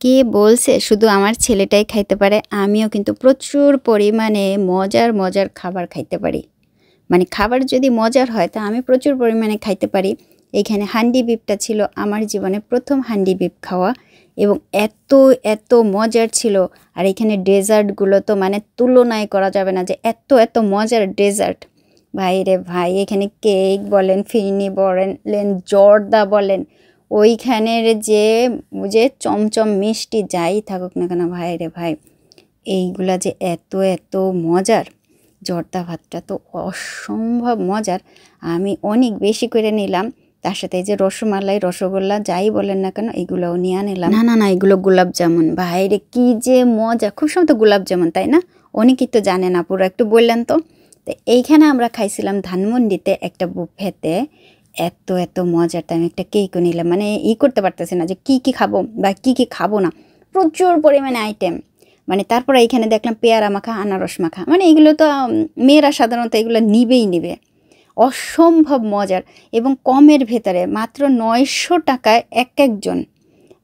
কে বলছে শুধু আমার ছেলেটাই খাইতে পারে? আমিও কিন্তু প্রচুর পরিমাণে মজার মজার খাবার খাইতে পারি। মানে খাবার যদি মজার হয় তা আমি প্রচুর পরিমাণে খাইতে পারি। এইখানে হান্ডি বিফটা ছিল আমার জীবনে প্রথম হান্ডি বিফ খাওয়া, এবং এত এত মজার ছিল। আর এখানে ডেজার্টগুলো তো মানে তুলনায় করা যাবে না, যে এত এত মজার ডেজার্ট। ভাই রে ভাই, এখানে কেক বলেন, ফিরনি বলেন, জর্দা বলেন, ওইখানের যে যে চমচম মিষ্টি যাই থাকুক না কেন, ভাই রে ভাই, এইগুলা যে এত এত মজার। জর্দা ভাতটা তো অসম্ভব মজার। আমি অনেক বেশি করে নিলাম। তার সাথে এই যে রসমালাই, রসগোল্লা যাই বলেন না কেন, এগুলোও নিয়ে নিলাম। না না না, এগুলো গোলাপ জামুন। ভাইরে কি যে মজা! খুব সম্ভবত গোলাপ জামুন, তাই না? অনেকেই তো জানে না, পুরো একটু বললেন তো। তো এইখানে আমরা খাইছিলাম ধানমন্ডিতে একটা বুফেতে। এত এত মজার, তাই আমি একটা কেকও নিলাম। মানে করতে পারতেছি না যে কি কি খাবো বা কি কি খাবো না, প্রচুর পরিমাণে আইটেম। মানে তারপরে এইখানে দেখলাম পেয়ারা মাখা, আনারস মাখা। মানে এগুলো তো মেয়েরা সাধারণত এগুলো নিবে। অসম্ভব মজার এবং কমের ভেতরে, মাত্র 900 টাকায় একজন।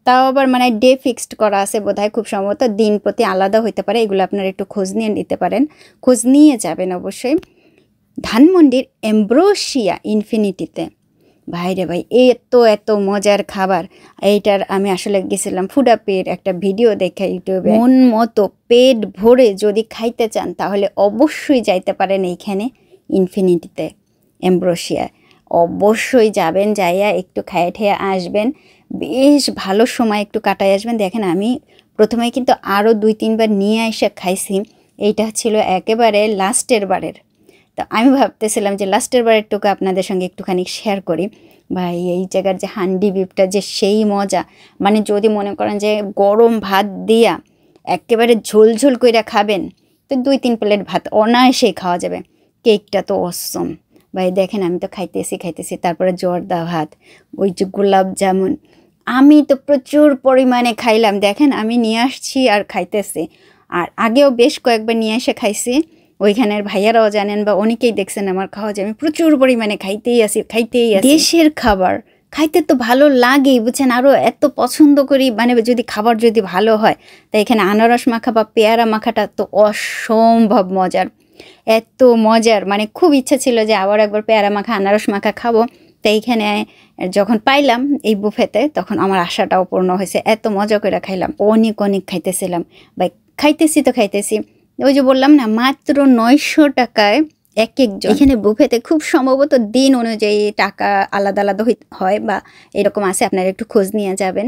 তাও আবার মানে ডে ফিক্সড করা আছে বোধহয়, খুব সম্ভবত দিন প্রতি আলাদা হইতে পারে। এগুলো আপনারা একটু খোঁজ নিয়ে নিতে পারেন, খোঁজ নিয়ে যাবেন অবশ্যই। ধানমন্ডির এমব্রোসিয়া ইনফিনিটিতে। ভাইরে ভাই, এত এত মজার খাবার। এইটার আমি আসলে গেছিলাম ফুডাপের একটা ভিডিও দেখে ইউটিউবে। মন মতো পেট ভরে যদি খাইতে চান তাহলে অবশ্যই যাইতে পারেন এইখানে ইনফিনিটিতে, এমব্রোসিয়া। অবশ্যই যাবেন, যাইয়া একটু খাইয়ে ঠেয়ে আসবেন, বেশ ভালো সময় একটু কাটাই আসবেন। দেখেন আমি প্রথমে কিন্তু আরও 2-3 বার নিয়ে এসে খাইছি। এইটা ছিল একেবারে লাস্টের বারের। তো আমি ভাবতেছিলাম যে লাস্টের বারের টুকু আপনাদের সঙ্গে একটুখানি শেয়ার করি। ভাই এই জায়গার যে হান্ডি বিফটা যে সেই মজা! মানে যদি মনে করেন যে গরম ভাত দিয়া একেবারে ঝোল কইরা খাবেন, তো 2-3 প্লেট ভাত অনায়াসেই খাওয়া যাবে। কেকটা তো অসম। ভাই দেখেন আমি তো খাইতেছি। তারপরে জর্দা ভাত, ওই যে গোলাপ জামুন, আমি তো প্রচুর পরিমাণে খাইলাম। দেখেন আমি নিয়ে আসছি আর খাইতেছি। আর আগেও বেশ কয়েকবার নিয়ে এসে খাইছি। ওইখানের ভাইয়ারাও জানেন বা অনেকেই দেখছেন আমার খাওয়া, যে আমি প্রচুর পরিমাণে খাইতেই আসি। দেশের খাবার খাইতে তো ভালো লাগেই, বুঝছেন, আরও এত পছন্দ করি। মানে যদি খাবার যদি ভালো হয়, তাই এখানে আনারস মাখা বা পেয়ারা মাখাটা তো অসম্ভব মজার। এত মজার, মানে খুব ইচ্ছা ছিল যে আবার একবার পেয়ারা মাখা, আনারস মাখা খাবো। তো এইখানে যখন পাইলাম এই বুফেতে, তখন আমার আশাটাও পূর্ণ হয়েছে। এত মজা করে খাইলাম, অনেক খাইতেছিলাম। বা খাইতেছি। ওই যে বললাম না, মাত্র 900 টাকায় একজন। এখানে বুফেতে খুব সম্ভবত দিন অনুযায়ী টাকা আলাদা হয় বা এরকম আছে, আপনারা একটু খোঁজ নিয়ে যাবেন।